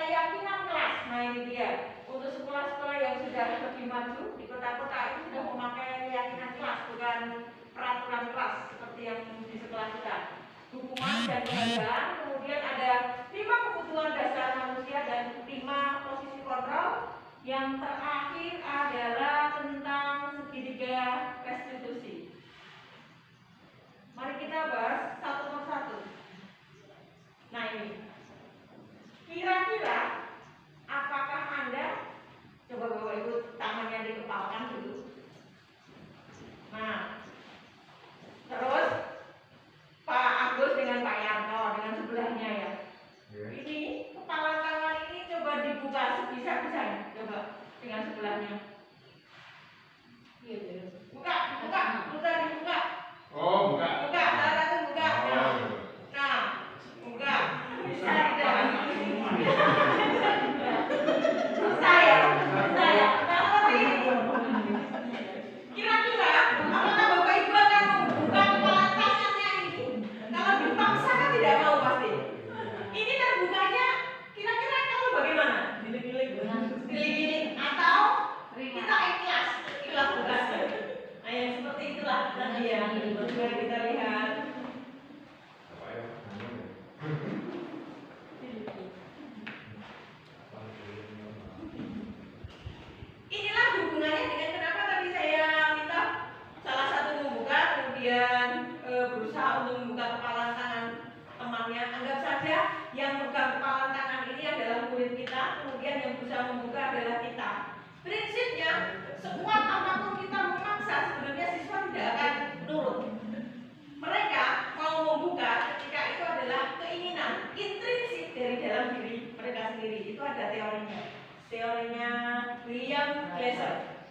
keyakinan kelas. Nah ini dia, untuk sekolah-sekolah yang sudah lebih maju di kota-kota itu sudah memakai keyakinan kelas, bukan peraturan kelas seperti yang di sekolah kita. Hukuman dan penghargaan, kemudian ada 5 kebutuhan dasar manusia dan 5 posisi kontrol. Yang terakhir adalah tentang segitiga restitusi. Mari kita bahas satu persatu. Nah ini, kira-kira apakah Anda, coba Bapak Ibu tangannya dikepalkan dulu. Nah, terus Pak Agus dengan Pak Yanto dengan sebelahnya ya. Ini kepala tangan ini coba dibuka sebisa-bisanya, coba dengan sebelahnya. Buka, dibuka. Oh, buka. Buka, satu buka. Nah, buka. Bisa tidak? Saya. Nah, seperti ini. Kira-kira apakah Bapak Ibu akan membuka kepala tangannya ini? Kalau dipaksa kan tidak mau pasti. Ini terbukanya kira-kira kamu bagaimana? Giling-giling atau kita ikhlas buka. Nah, yang seperti itulah tadi ya. Mari kita lihat. Inilah hubungannya dengan kenapa tadi saya minta salah satu membuka, kemudian berusaha untuk membuka kepala tangan temannya. Anggap saja yang pegang kepala tangan ini adalah murid kita, kemudian yang berusaha membuka adalah kita. Prinsipnya, sekuat apapun kita memaksa, sebenarnya siswa tidak akan nurut. Mereka mau membuka ketika itu adalah keinginan intrinsik dari dalam diri mereka sendiri. Itu ada teorinya William Glasser.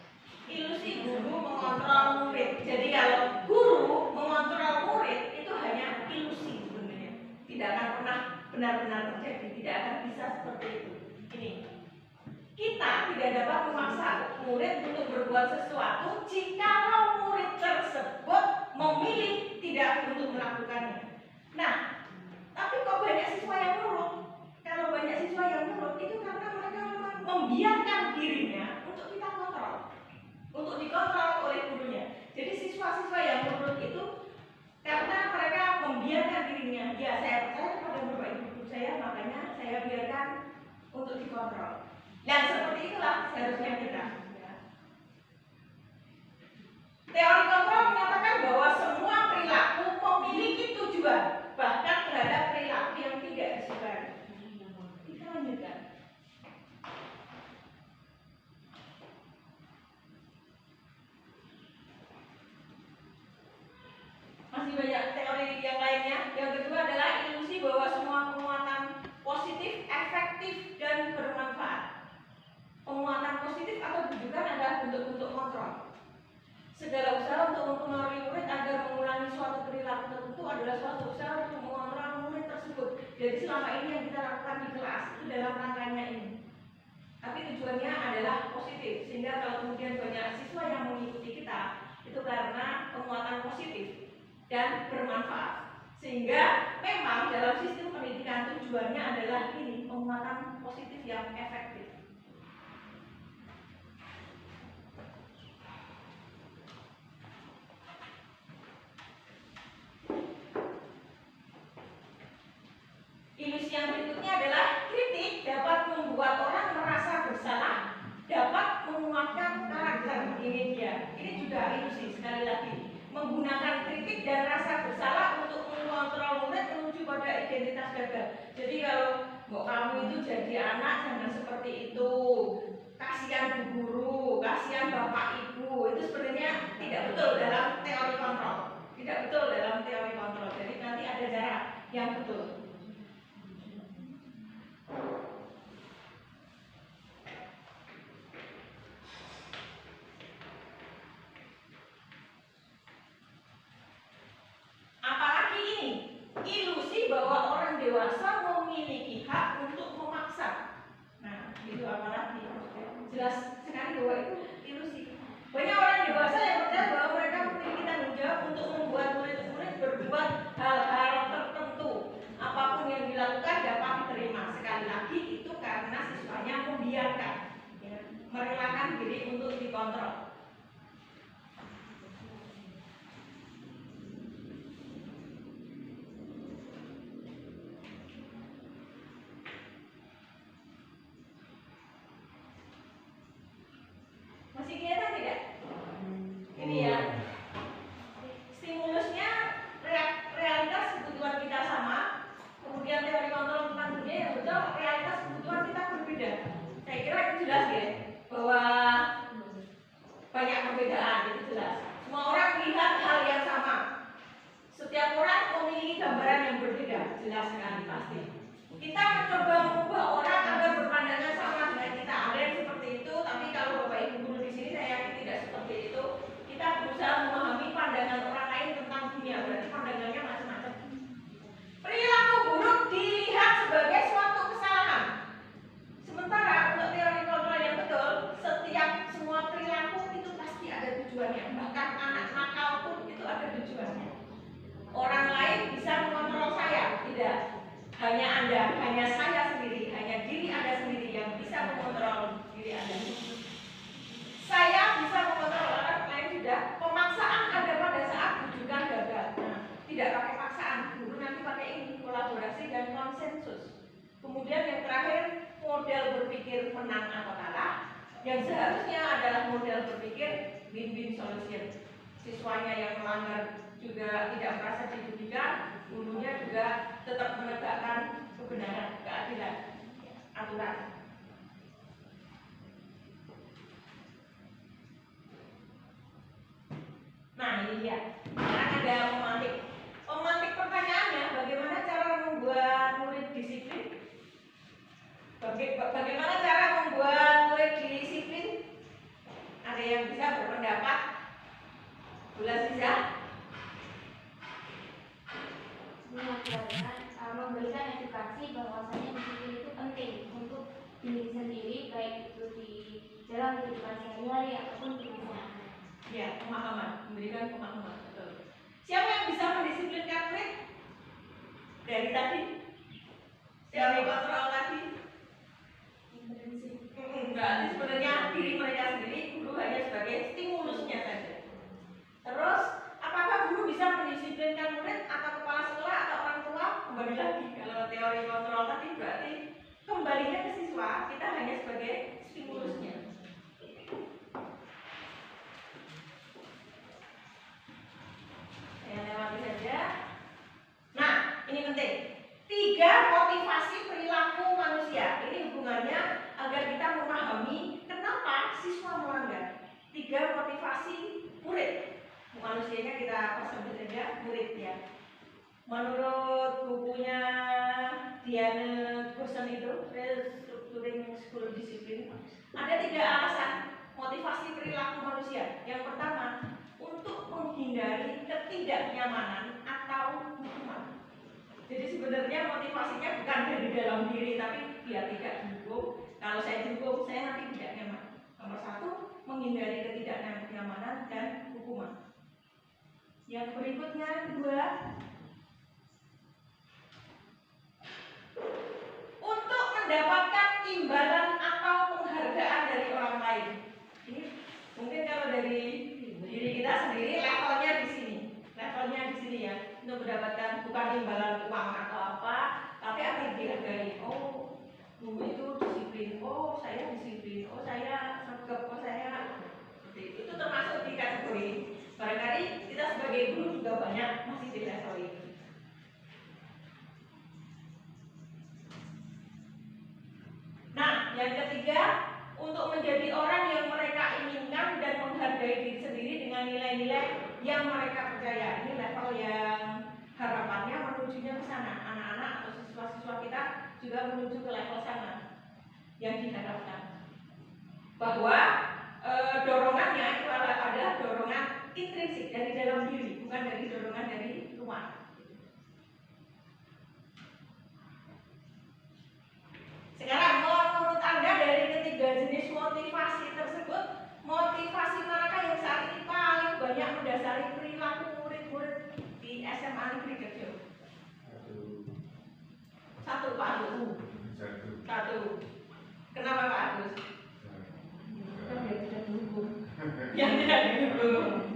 Ilusi guru mengontrol murid. Jadi kalau guru mengontrol murid itu hanya ilusi sebenarnya. Tidak akan pernah benar-benar terjadi. Tidak akan bisa seperti itu. Ini, kita tidak dapat memaksa murid untuk berbuat sesuatu jika murid tersebut memilih tidak untuk melakukannya. Nah, tapi kok banyak siswa yang nurut? Kalau banyak siswa yang nurut itu karena mereka membiarkan dirinya untuk kita kontrol, untuk dikontrol oleh gurunya. Jadi siswa-siswa yang nurut itu karena mereka membiarkan dirinya. Ya, saya percaya kepada Bapak Ibu guru saya, makanya saya biarkan untuk dikontrol. Dan seperti itulah seharusnya kita. Teori kontrol menyatakan bahwa semua perilaku memiliki tujuan, bahkan terhadap perilaku yang tidak disukai. Kita lanjutkan. Masih banyak teori yang lainnya. Yang kedua adalah ilusi bahwa semua penguatan positif, efektif, dan bermanfaat. Penguatan positif atau bujukan adalah bentuk-bentuk kontrol. Segala usaha untuk mempengaruhi murid agar mengulangi suatu perilaku tertentu adalah suatu usaha untuk mengontrol murid tersebut. Jadi selama ini yang kita lakukan di kelas itu dalam rangkanya ini. Tapi tujuannya adalah positif, sehingga kalau kemudian banyak siswa yang mengikuti kita itu karena penguatan positif dan bermanfaat. Sehingga memang dalam sistem pendidikan tujuannya adalah ini, penguatan positif yang efektif. Ilusi yang berikutnya adalah kritik dapat membuat orang merasa bersalah, dapat menguatkan karakter. Ini dia. Ini juga ilusi sekali lagi. Menggunakan kritik dan rasa bersalah untuk mengontrol murid menuju pada identitas gagal. Jadi kalau kamu itu jadi anak jangan seperti itu. Kasihan bu guru, kasihan bapak ibu. Itu sebenarnya tidak betul dalam teori kontrol. Tidak betul dalam teori kontrol. Jadi nanti ada jarak yang betul. Apalagi ini, ilusi bahwa orang dewasa memiliki hak untuk memaksa. Nah, itu apalagi jelas sekali bahwa itu ilusi. Banyak orang dewasa yang percaya bahwa mereka memiliki tanggung jawab untuk membuat murid-murid berbuat hal-hal tertentu. kontrol. Masih kelihatan tidak? Ini ya. Stimulusnya realitas kebutuhan kita sama, kemudian teori kontrol tentang dunia yang betul realitas kebutuhan kita berbeda. Saya kira itu jelas ya, bahwa banyak perbedaan, itu jelas. Semua orang melihat hal yang sama. Setiap orang memiliki gambaran yang berbeda, jelas sekali pasti. Kita mencoba mengubah orang agar berpandangan sama dengan kita. Ada yang seperti itu, tapi kalau Bapak Ibu guru di sini saya yakin tidak seperti itu. Kita berusaha memahami pandangan orang lain tentang dunia, berarti pandangannya macam-macam. Perilaku buruk dilihat sebagai suatu kesalahan. Sementara untuk teori kontrol yang betul, setiap semua perilaku itu pasti ada tujuannya. Bahkan anak nakal pun itu ada tujuannya. Orang lain bisa mengontrol saya, tidak. Hanya Anda, hanya saya sendiri, hanya diri Anda sendiri yang bisa mengontrol diri Anda. Saya bisa mengontrol orang lain sudah. Pemaksaan ada pada saat rujukan gagal. Nah, tidak pakai paksaan, dulu nanti pakai ini, kolaborasi dan konsensus. Kemudian yang terakhir, model berpikir menang atau kalah. Yang seharusnya adalah model berpikir win-win solution. Siswanya yang melanggar juga tidak merasa dirugikan, gurunya juga tetap menegakkan kebenaran, keadilan, aturan. Nah ini dia, sekarang ada pemantik. Pemantik pertanyaannya, bagaimana cara membuat murid disiplin? Bagaimana cara membuat murid disiplin? Ada yang bisa berpendapat? Bulan Siza? Memberikan edukasi bahwasanya disiplin itu penting untuk diri sendiri, baik itu di dalam kehidupan sehari-hari ataupun di rumah. Ya, pemahaman, memberikan pemahaman, betul. Siapa yang bisa mendisiplinkan murid? Dari tadi? Teori kontrol tadi? Berarti sebenarnya diri mereka sendiri, guru hanya sebagai stimulusnya saja. Terus, apakah guru bisa mendisiplinkan murid atau kepala sekolah atau orang tua? Kembali lagi, kalau teori kontrol tadi berarti kembalinya ke siswa, kita hanya sebagai stimulusnya. Saya lewati saja. Nah, ini penting. 3 motivasi perilaku manusia. Ini hubungannya agar kita memahami kenapa siswa melanggar. 3 motivasi murid. Manusianya kita sebut saja murid ya. Menurut bukunya Diana Goshen itu, Restructuring School Discipline, ada 3 alasan motivasi perilaku manusia. Yang pertama, untuk menghindari ketidaknyamanan atau hukuman. Jadi sebenarnya motivasinya bukan dari dalam diri, tapi biar tidak dihukum. Kalau saya dihukum, saya nanti tidak nyaman. Nomor 1, menghindari ketidaknyamanan dan hukuman. Yang berikutnya 2, untuk mendapatkan imbalan atau penghargaan dari orang lain. Ini mungkin kalau dari diri kita sendiri levelnya di sini. Levelnya di sini ya. Untuk mendapatkan bukan imbalan uang atau apa, tapi agar dihargai. Oh, guru itu disiplin. Oh, saya disiplin. Oh, saya sergap. Oh, saya itu termasuk di kategori. Barangkali kita sebagai guru juga banyak masih di level ini. Nah, yang ketiga, untuk menjadi orang yang mereka inginkan dan menghargai diri sendiri dengan nilai-nilai yang mereka percaya. Ini level yang harapannya menujunya ke sana. Anak-anak atau siswa-siswa kita juga menuju ke level sana yang diharapkan. Bahwa dorongannya itu adalah dorongan intrinsik dari dalam diri, bukan dari dorongan dari luar. Sekarang menurut Anda dari ketiga jenis motivasi tersebut, motivasi manakah yang saat ini paling banyak mendasari perilaku murid-murid di SMA Negeri Kerjo? Satu, Pak Agus. Satu. Kenapa Pak Agus? Kan dia tidak dihukum. gitu.